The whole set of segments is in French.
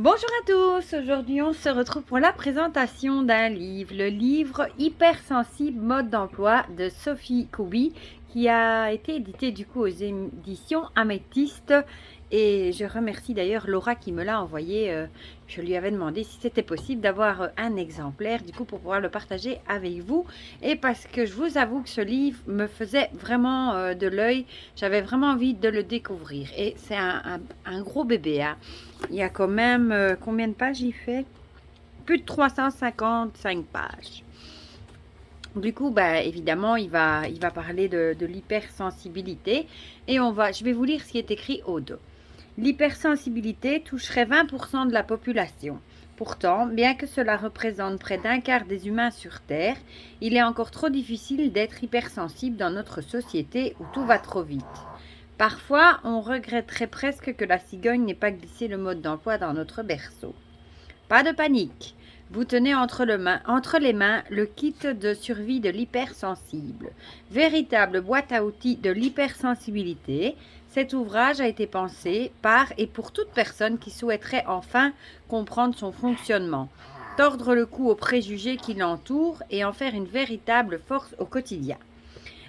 Bonjour à tous, aujourd'hui on se retrouve pour la présentation d'un livre, le livre Hypersensible mode d'emploi de Sophie Koubi qui a été édité du coup aux éditions Améthyste et je remercie d'ailleurs Laura qui me l'a envoyé. Je lui avais demandé si c'était possible d'avoir un exemplaire du coup pour pouvoir le partager avec vous et parce que je vous avoue que ce livre me faisait vraiment de l'œil, j'avais vraiment envie de le découvrir et c'est un gros bébé, hein. Il y a quand même, combien de pages il fait? Plus de 355 pages. Du coup, bah, évidemment, il va parler de l'hypersensibilité. Et je vais vous lire ce qui est écrit au dos. L'hypersensibilité toucherait 20% de la population. Pourtant, bien que cela représente près d'un quart des humains sur Terre, il est encore trop difficile d'être hypersensible dans notre société où tout va trop vite. Parfois, on regretterait presque que la cigogne n'ait pas glissé le mode d'emploi dans notre berceau. Pas de panique. Vous tenez entre les mains le kit de survie de l'hypersensible. Véritable boîte à outils de l'hypersensibilité, cet ouvrage a été pensé par et pour toute personne qui souhaiterait enfin comprendre son fonctionnement, tordre le cou aux préjugés qui l'entourent et en faire une véritable force au quotidien.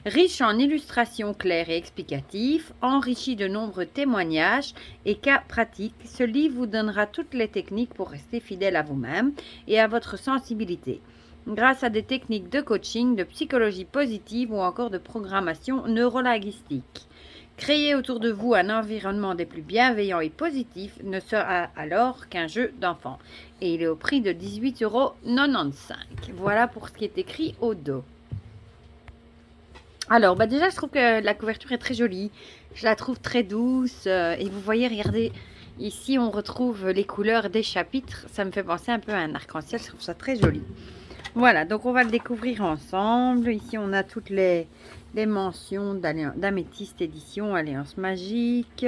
Riche en illustrations claires et explicatives, enrichi de nombreux témoignages et cas pratiques, ce livre vous donnera toutes les techniques pour rester fidèle à vous-même et à votre sensibilité, grâce à des techniques de coaching, de psychologie positive ou encore de programmation neurolinguistique. Créer autour de vous un environnement des plus bienveillants et positifs ne sera alors qu'un jeu d'enfant. Et il est au prix de 18,95 €. Voilà pour ce qui est écrit au dos. Alors, bah déjà, je trouve que la couverture est très jolie. Je la trouve très douce. Et vous voyez, regardez, ici, on retrouve les couleurs des chapitres. Ça me fait penser un peu à un arc-en-ciel. Je trouve ça très joli. Voilà, donc on va le découvrir ensemble. Ici, on a toutes les mentions d'Améthyste Édition, Alliance Magique.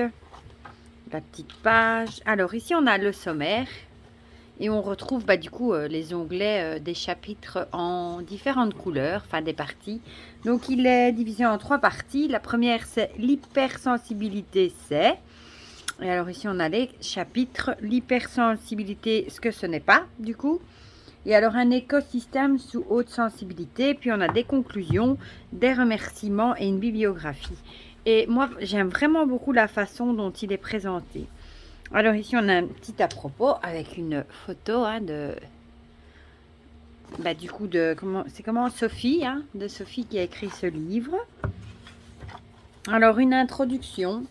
La petite page. Alors, ici, on a le sommaire. Et on retrouve du coup les onglets des chapitres en différentes couleurs, enfin des parties. Donc il est divisé en 3 parties. La première c'est l'hypersensibilité c'est. Et alors ici on a les chapitres. L'hypersensibilité, ce que ce n'est pas du coup. Et alors un écosystème sous haute sensibilité. Puis on a des conclusions, des remerciements et une bibliographie. Et moi j'aime vraiment beaucoup la façon dont il est présenté. Alors ici, on a un petit à propos avec une photo du coup de comment Sophie, de Sophie qui a écrit ce livre. Alors une introduction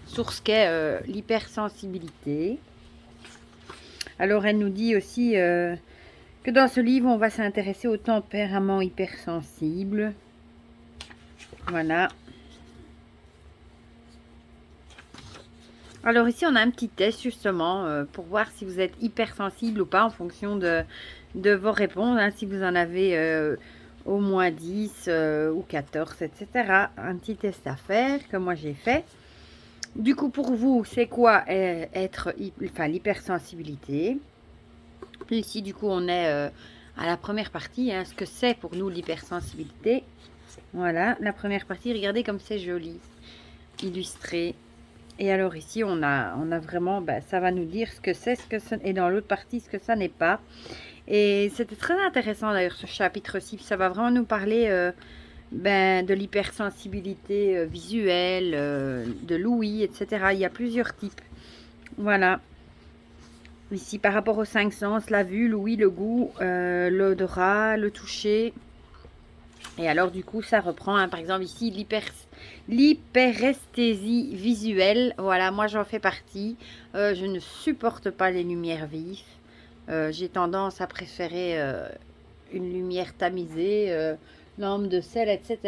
sur ce qu'est l'hypersensibilité. Alors elle nous dit aussi que dans ce livre, on va s'intéresser au tempérament hypersensible. Voilà. Alors ici, on a un petit test justement pour voir si vous êtes hypersensible ou pas en fonction de vos réponses. Si vous en avez au moins 10 ou 14, etc. Un petit test à faire que moi j'ai fait. Du coup, pour vous, c'est quoi l'hypersensibilité? Ici, du coup, on est à la première partie. Ce que c'est pour nous l'hypersensibilité. Voilà, la première partie. Regardez comme c'est joli, illustré. Et alors ici, on a vraiment, ça va nous dire ce que c'est, et dans l'autre partie, ce que ça n'est pas. Et c'était très intéressant d'ailleurs ce chapitre-ci. Ça va vraiment nous parler de l'hypersensibilité visuelle, de l'ouïe, etc. Il y a plusieurs types. Voilà. Ici, par rapport aux 5 sens, la vue, l'ouïe, le goût, l'odorat, le toucher. Et alors, du coup, ça reprend, par exemple, ici, l'hyperesthésie visuelle. Voilà, moi, j'en fais partie. Je ne supporte pas les lumières vives. J'ai tendance à préférer une lumière tamisée, lampe de sel, etc.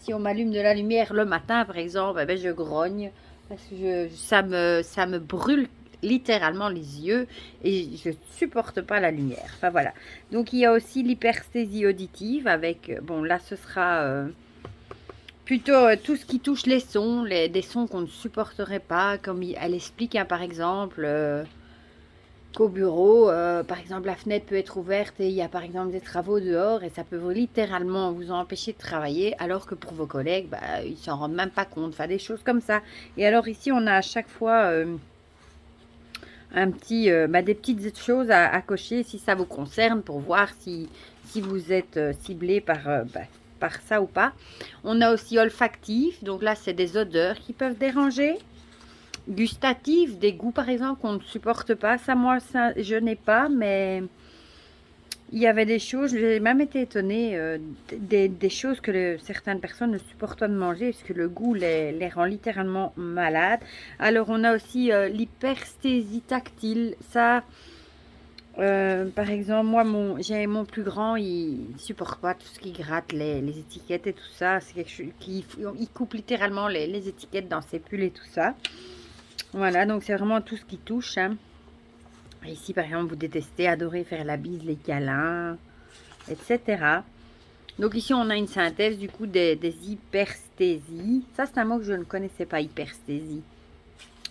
Si on m'allume de la lumière le matin, par exemple, je grogne. Parce que ça me brûle littéralement les yeux et je supporte pas la lumière. Enfin voilà. Donc il y a aussi l'hyperesthésie auditive avec bon là ce sera plutôt tout ce qui touche les sons, des sons qu'on ne supporterait pas, comme elle explique par exemple qu'au bureau par exemple la fenêtre peut être ouverte et il y a par exemple des travaux dehors et ça peut littéralement vous empêcher de travailler alors que pour vos collègues ils s'en rendent même pas compte, enfin des choses comme ça. Et alors ici on a à chaque fois un petit, des petites choses à cocher si ça vous concerne pour voir si vous êtes ciblé par ça ou pas. On a aussi olfactif, donc là c'est des odeurs qui peuvent déranger. Gustatif, des goûts par exemple qu'on ne supporte pas. Ça, moi, ça, je n'ai pas, mais il y avait des choses, j'ai même été étonnée, des choses que certaines personnes ne supportent pas de manger parce que le goût les rend littéralement malades. Alors, on a aussi l'hypersthésie tactile. Ça, par exemple, moi, j'ai mon plus grand, il supporte pas tout ce qui gratte les étiquettes et tout ça. C'est quelque chose il coupe littéralement les étiquettes dans ses pulls et tout ça. Voilà, donc c'est vraiment tout ce qui touche. Hein. Ici, par exemple, vous détestez, adorez faire la bise, les câlins, etc. Donc ici, on a une synthèse du coup des hypersthésies. Ça, c'est un mot que je ne connaissais pas, hypersthésie.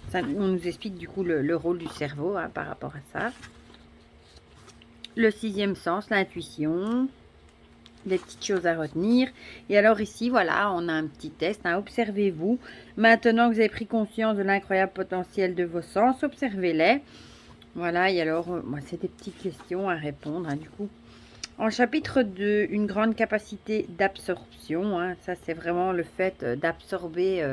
Ça, on nous explique du coup le rôle du cerveau hein, par rapport à ça. Le sixième sens, l'intuition. Des petites choses à retenir. Et alors ici, voilà, on a un petit test. Hein, observez-vous. Maintenant que vous avez pris conscience de l'incroyable potentiel de vos sens, observez-les. Voilà, et alors, c'est des petites questions à répondre, hein, du coup. En chapitre 2, une grande capacité d'absorption. Hein, ça, c'est vraiment le fait d'absorber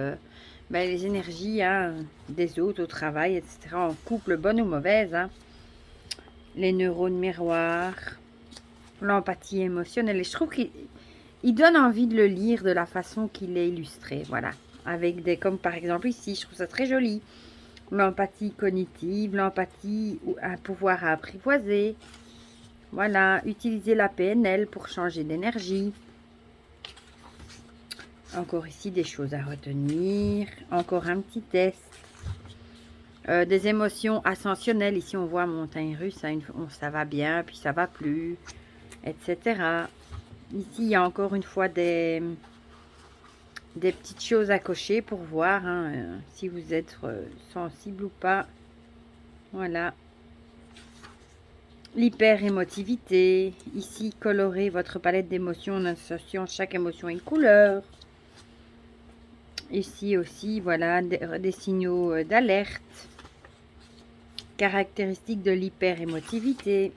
les énergies hein, des autres au travail, etc. En couple, bonne ou mauvaise. Hein. Les neurones miroirs. L'empathie émotionnelle. Et je trouve qu'il donne envie de le lire de la façon qu'il est illustré. Voilà. Avec des, comme par exemple ici, je trouve ça très joli. L'empathie cognitive, l'empathie ou un pouvoir à apprivoiser. Voilà, utiliser la PNL pour changer d'énergie. Encore ici des choses à retenir. Encore un petit test. Des émotions ascensionnelles. Ici on voit montagne russe, hein, ça va bien, puis ça va plus, etc. Ici il y a encore une fois des petites choses à cocher pour voir hein, si vous êtes sensible ou pas. Voilà. L'hyper-émotivité. Ici, colorez votre palette d'émotions en associant chaque émotion à une couleur. Ici aussi, voilà, des signaux d'alerte. Caractéristiques de l'hyper-émotivité.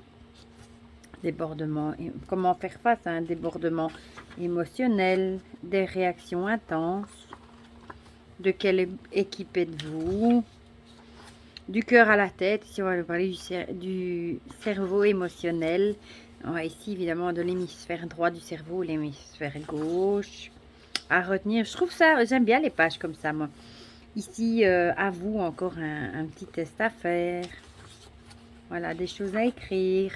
Débordement. Comment faire face à un débordement émotionnel. Des réactions intenses. De quelle équipe êtes-vous? Du cœur à la tête, ici on va parler du cerveau émotionnel. Ici évidemment de l'hémisphère droit du cerveau, l'hémisphère gauche. À retenir, je trouve ça, j'aime bien les pages comme ça moi. Ici à vous encore un petit test à faire. Voilà, des choses à écrire.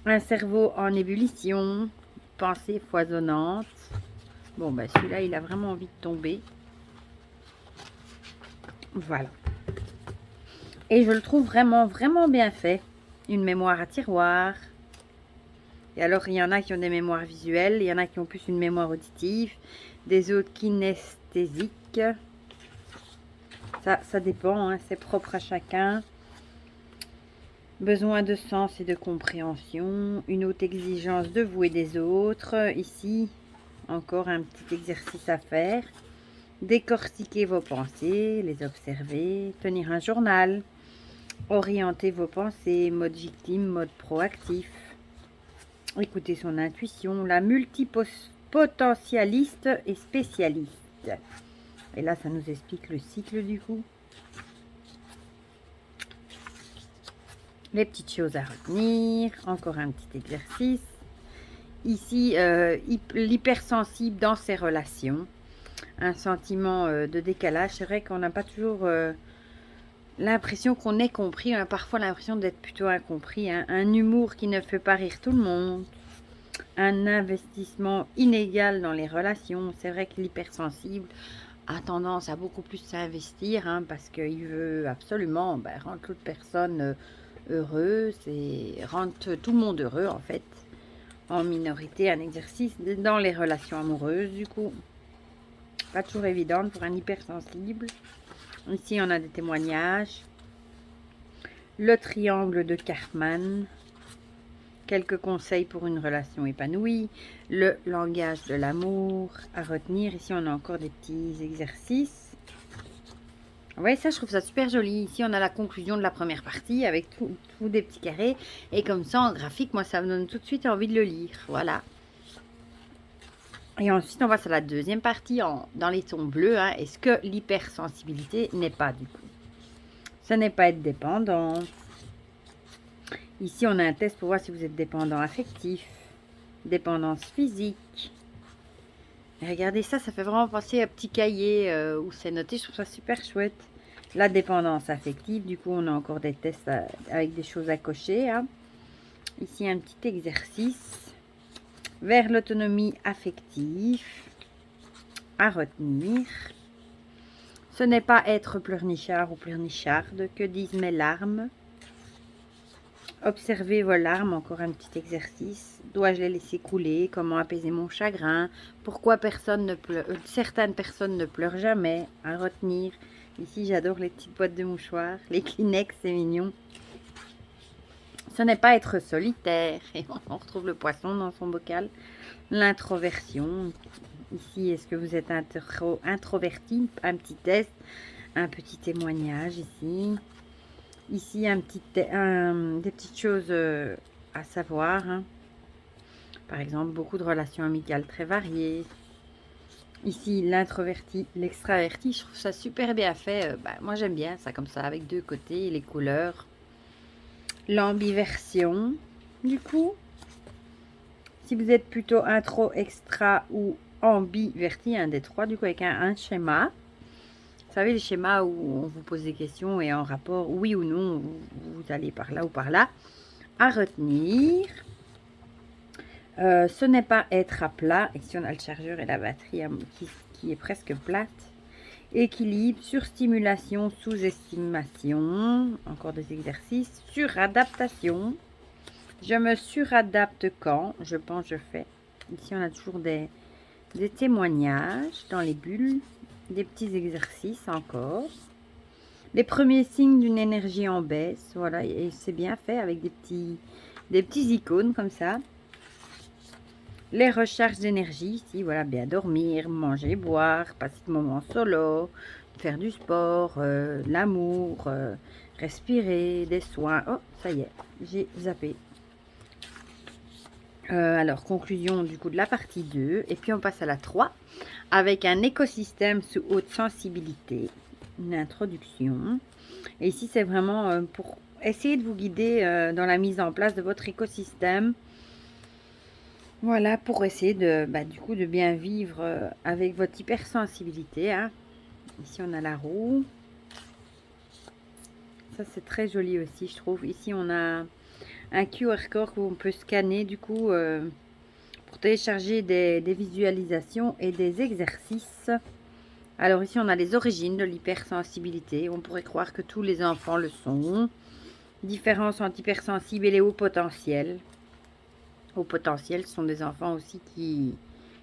Un cerveau en ébullition, pensée foisonnante. Bon celui-là il a vraiment envie de tomber. Voilà. Et je le trouve vraiment, vraiment bien fait. Une mémoire à tiroir. Et alors, il y en a qui ont des mémoires visuelles. Il y en a qui ont plus une mémoire auditive. Des autres kinesthésiques. Ça dépend. Hein, c'est propre à chacun. Besoin de sens et de compréhension. Une haute exigence de vous et des autres. Ici, encore un petit exercice à faire. Décortiquer vos pensées. Les observer. Tenir un journal. Orienter vos pensées, mode victime, mode proactif. Écoutez son intuition, la multipotentialiste et spécialiste. Et là, ça nous explique le cycle du coup. Les petites choses à retenir. Encore un petit exercice. Ici, l'hypersensible dans ses relations. Un sentiment de décalage. C'est vrai qu'on n'a pas toujours... l'impression qu'on est compris, on a parfois l'impression d'être plutôt incompris. Hein. Un humour qui ne fait pas rire tout le monde. Un investissement inégal dans les relations. C'est vrai que l'hypersensible a tendance à beaucoup plus s'investir hein, parce qu'il veut absolument rendre l'autre personne heureuse et rendre tout le monde heureux en fait. En minorité, un exercice dans les relations amoureuses du coup. Pas toujours évident pour un hypersensible. Ici, on a des témoignages. Le triangle de Karpman. Quelques conseils pour une relation épanouie. Le langage de l'amour à retenir. Ici, on a encore des petits exercices. Ouais, ça, je trouve ça super joli. Ici, on a la conclusion de la première partie avec tout des petits carrés. Et comme ça, en graphique, moi, ça me donne tout de suite envie de le lire. Voilà. Et ensuite, on passe à la deuxième partie dans les tons bleus. Hein. Est-ce que l'hypersensibilité n'est pas du coup? Ce n'est pas être dépendant. Ici, on a un test pour voir si vous êtes dépendant affectif, dépendance physique. Et regardez ça, ça fait vraiment penser à un petit cahier où c'est noté. Je trouve ça super chouette. La dépendance affective, du coup, on a encore des tests avec des choses à cocher. Hein. Ici, un petit exercice. Vers l'autonomie affective à retenir. Ce n'est pas être pleurnichard ou pleurnicharde. Que disent mes larmes? Observez vos larmes, encore un petit exercice. Dois-je les laisser couler? Comment apaiser mon chagrin? Pourquoi certaines personnes ne pleurent jamais? À retenir. Ici, j'adore les petites boîtes de mouchoirs. Les Kleenex, c'est mignon. Ce n'est pas être solitaire. Et on retrouve le poisson dans son bocal. L'introversion. Ici, est-ce que vous êtes introverti? Un petit test. Un petit témoignage ici. Ici, des petites choses à savoir. Hein. Par exemple, beaucoup de relations amicales très variées. Ici, l'introverti, l'extraverti, je trouve ça super bien fait. Moi, j'aime bien ça comme ça, avec deux côtés, les couleurs. L'ambiversion, du coup. Si vous êtes plutôt intro, extra ou ambiverti, un des trois, du coup, avec un schéma. Vous savez, les schémas où on vous pose des questions et en rapport, oui ou non, vous allez par là ou par là. À retenir. Ce n'est pas être à plat. Ici, on a le chargeur et la batterie qui est presque plate. Équilibre, surstimulation, sous-estimation. Encore des exercices. Suradaptation. Je me suradapte quand? Je pense, je fais. Ici, on a toujours des témoignages dans les bulles. Des petits exercices encore. Les premiers signes d'une énergie en baisse. Voilà, et c'est bien fait avec des petits icônes comme ça. Les recherches d'énergie, ici, voilà, bien dormir, manger, boire, passer de moments solo, faire du sport, l'amour, respirer, des soins. Oh, ça y est, j'ai zappé. Alors, conclusion du coup de la partie 2. Et puis, on passe à la 3 avec un écosystème sous haute sensibilité. Une introduction. Et ici, c'est vraiment pour essayer de vous guider dans la mise en place de votre écosystème. Voilà, pour essayer du coup, de bien vivre avec votre hypersensibilité. Hein. Ici, on a la roue. Ça, c'est très joli aussi, je trouve. Ici, on a un QR code où on peut scanner, du coup, pour télécharger des visualisations et des exercices. Alors, ici, on a les origines de l'hypersensibilité. On pourrait croire que tous les enfants le sont. Différence entre hypersensible et les hauts potentiels. Hauts potentiels, ce sont des enfants aussi qui...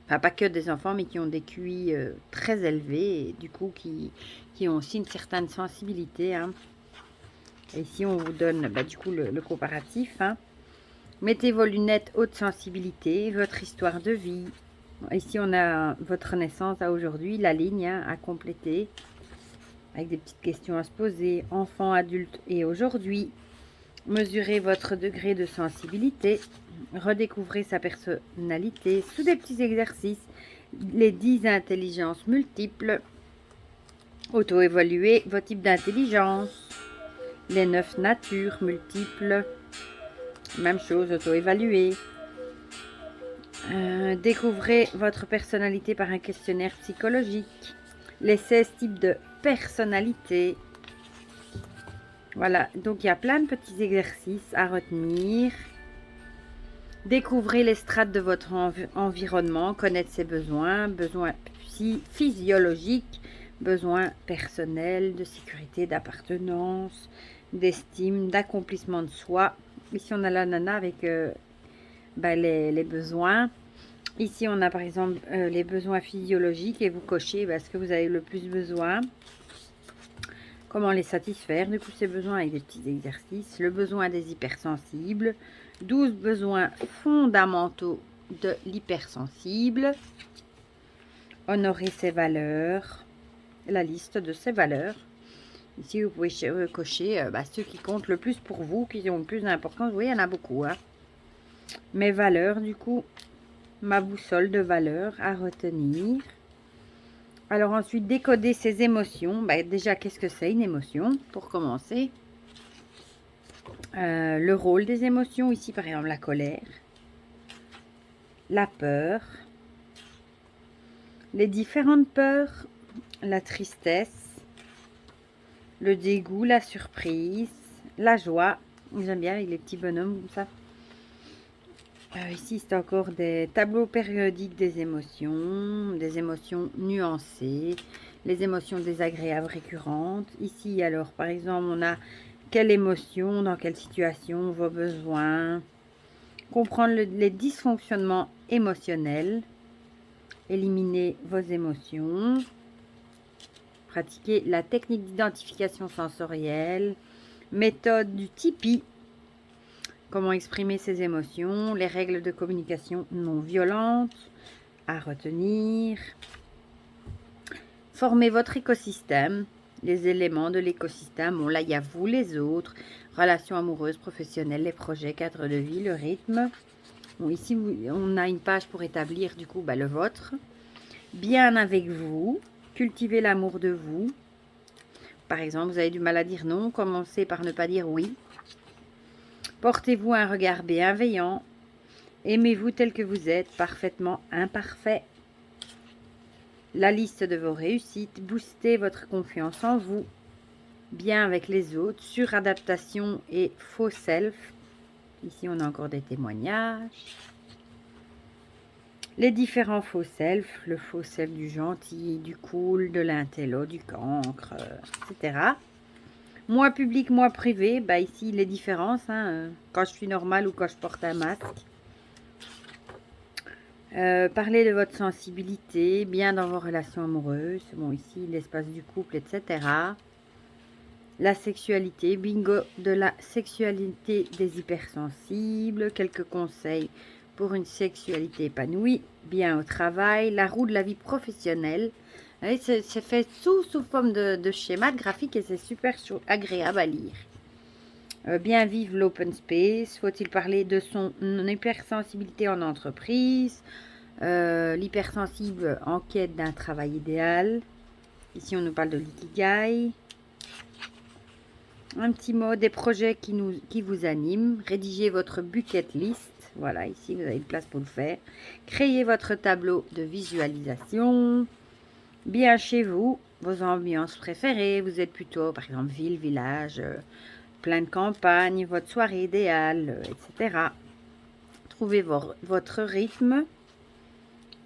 Enfin, pas que des enfants, mais qui ont des QI très élevés et du coup qui ont aussi une certaine sensibilité. Hein. Et ici, on vous donne du coup le comparatif. Hein. Mettez vos lunettes haute sensibilité, votre histoire de vie. Ici, on a votre naissance à aujourd'hui, la ligne à compléter avec des petites questions à se poser. Enfant, adulte et aujourd'hui. Mesurez votre degré de sensibilité. Redécouvrez sa personnalité sous des petits exercices. Les 10 intelligences multiples. Auto-évaluer vos types d'intelligence. Les 9 natures multiples. Même chose, auto-évaluer. Découvrez votre personnalité par un questionnaire psychologique. Les 16 types de personnalité. Voilà, donc il y a plein de petits exercices à retenir. Découvrez les strates de votre environnement, connaître ses besoins, besoins physiologiques, besoins personnels, de sécurité, d'appartenance, d'estime, d'accomplissement de soi. Ici, on a la nana avec les besoins. Ici, on a par exemple les besoins physiologiques et vous cochez ce que vous avez le plus besoin. Comment les satisfaire, du coup, ces besoins avec des petits exercices. Le besoin des hypersensibles. 12 besoins fondamentaux de l'hypersensible. Honorer ses valeurs. La liste de ses valeurs. Ici, vous pouvez cocher ceux qui comptent le plus pour vous, qui ont le plus d'importance. Oui, il y en a beaucoup. Hein. Mes valeurs, du coup, ma boussole de valeurs à retenir. Alors ensuite, décoder ses émotions. Déjà, qu'est-ce que c'est une émotion, pour commencer? Le rôle des émotions, ici, par exemple, la colère, la peur, les différentes peurs, la tristesse, le dégoût, la surprise, la joie. J'aime bien avec les petits bonhommes comme ça. Ici, c'est encore des tableaux périodiques des émotions nuancées, les émotions désagréables récurrentes. Ici, alors, par exemple, on a quelle émotion, dans quelle situation, vos besoins, comprendre les dysfonctionnements émotionnels, éliminer vos émotions, pratiquer la technique d'identification sensorielle, méthode du Tipeee, comment exprimer ses émotions, les règles de communication non violente à retenir, former votre écosystème, les éléments de l'écosystème. Bon, là, il y a vous, les autres, relations amoureuses, professionnelles, les projets, cadre de vie, le rythme. Bon, ici, on a une page pour établir, du coup, le vôtre. Bien avec vous, cultivez l'amour de vous. Par exemple, vous avez du mal à dire non, commencez par ne pas dire oui. Portez-vous un regard bienveillant. Aimez-vous tel que vous êtes, parfaitement imparfait. La liste de vos réussites, boostez votre confiance en vous. Bien avec les autres, suradaptation et faux self. Ici, on a encore des témoignages. Les différents faux self, le faux self du gentil, du cool, de l'intello, du cancre, etc. Moi public, moi privé, ici les différences, quand je suis normale ou quand je porte un masque. Parlez de votre sensibilité, bien dans vos relations amoureuses. Bon, ici, l'espace du couple, etc. La sexualité, bingo de la sexualité des hypersensibles. Quelques conseils pour une sexualité épanouie, bien au travail. La roue de la vie professionnelle. C'est fait sous forme de schéma graphique et c'est super agréable à lire. Bien vivre l'open space. Faut-il parler de son hypersensibilité en entreprise? L'hypersensible en quête d'un travail idéal. Ici, on nous parle de l'ikigai. Un petit mot des projets qui vous animent. Rédigez votre bucket list. Voilà, ici, vous avez une place pour le faire. Créez votre tableau de visualisation. Bien chez vous, vos ambiances préférées. Vous êtes plutôt, par exemple, ville, village, plein de campagne, votre soirée idéale, etc. Trouvez votre rythme.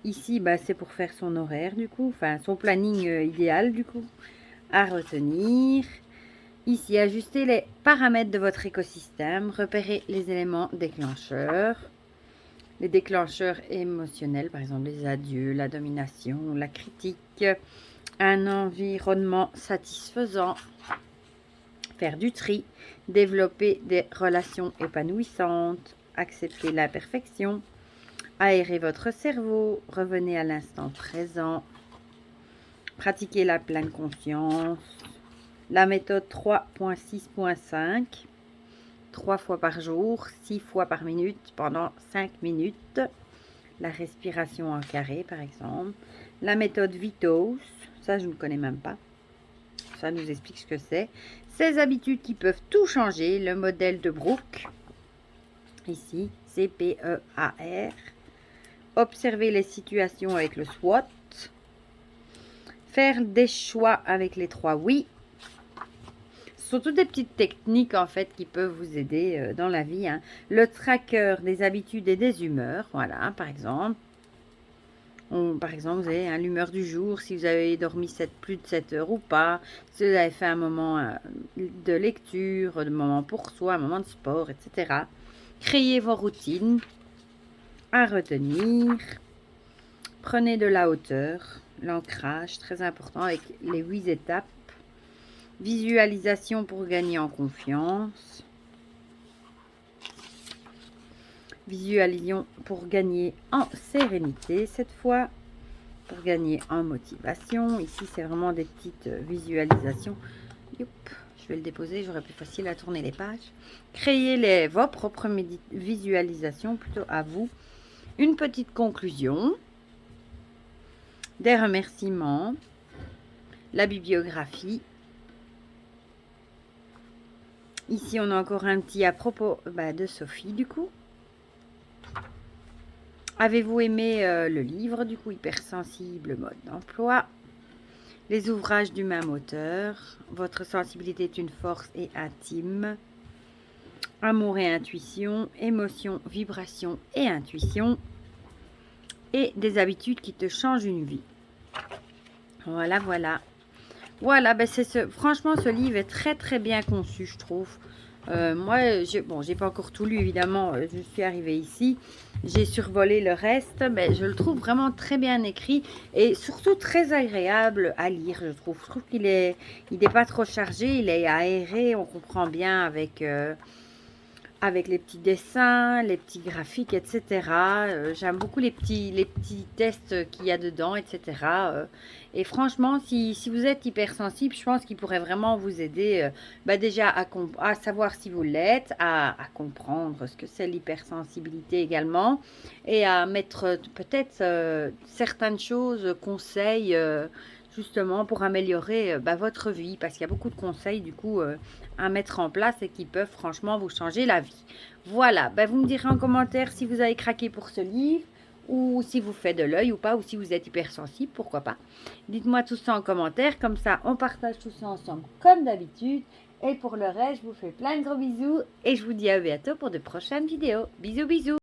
Ici, c'est pour faire son horaire, du coup. Enfin, son planning idéal, du coup, à retenir. Ici, ajustez les paramètres de votre écosystème. Repérez les éléments déclencheurs. Les déclencheurs émotionnels, par exemple, les adieux, la domination, la critique. Un environnement satisfaisant. Faire du tri. Développer des relations épanouissantes. Accepter l'imperfection. Aérez votre cerveau, revenez à l'instant présent, pratiquez la pleine conscience, la méthode 3.6.5, 3 fois par jour, 6 fois par minute pendant 5 minutes, la respiration en carré par exemple, la méthode Vitos, ça je ne connais même pas, ça nous explique ce que c'est, 16 habitudes qui peuvent tout changer, le modèle de Brooke, ici, CPEAR. Observer les situations avec le SWOT. Faire des choix avec les 3 oui. Ce sont toutes des petites techniques en fait qui peuvent vous aider dans la vie. Le tracker des habitudes et des humeurs. Voilà, par exemple. Par exemple, vous avez l'humeur du jour, si vous avez dormi plus de 7 heures ou pas. Si vous avez fait un moment de lecture, un moment pour soi, un moment de sport, etc. Créez vos routines à retenir. Prenez de la hauteur, l'ancrage, très important avec les 8 étapes. Visualisation pour gagner en confiance. Visualisation pour gagner en sérénité cette fois. Pour gagner en motivation. Ici, c'est vraiment des petites visualisations. Youp. Je vais le déposer, j'aurai plus facile à tourner les pages. Créez vos propres visualisations, plutôt à vous. Une petite conclusion. Des remerciements. La bibliographie. Ici, on a encore un petit à propos de Sophie, du coup. Avez-vous aimé le livre, du coup, hypersensible, mode d'emploi? Les ouvrages du même auteur. Votre sensibilité est une force et intime. Amour et intuition. Émotion, vibration et intuition. Et des habitudes qui te changent une vie. Voilà, voilà. Voilà, franchement, ce livre est très, très bien conçu, je trouve. Moi, j'ai pas encore tout lu, évidemment. Je suis arrivée ici. J'ai survolé le reste, mais je le trouve vraiment très bien écrit et surtout très agréable à lire, je trouve. Je trouve qu'il est pas trop chargé, il est aéré, on comprend bien avec les petits dessins, les petits graphiques, etc. J'aime beaucoup les petits tests qu'il y a dedans, etc. Et franchement, si vous êtes hypersensible, je pense qu'il pourrait vraiment vous aider déjà à savoir si vous l'êtes, à comprendre ce que c'est l'hypersensibilité également, et à mettre peut-être certaines choses, conseils, justement pour améliorer votre vie, parce qu'il y a beaucoup de conseils du coup à mettre en place et qui peuvent franchement vous changer la vie. Voilà, vous me direz en commentaire si vous avez craqué pour ce livre, ou si vous faites de l'œil ou pas, ou si vous êtes hypersensible, pourquoi pas. Dites-moi tout ça en commentaire, comme ça on partage tout ça ensemble comme d'habitude. Et pour le reste, je vous fais plein de gros bisous et je vous dis à bientôt pour de prochaines vidéos. Bisous bisous.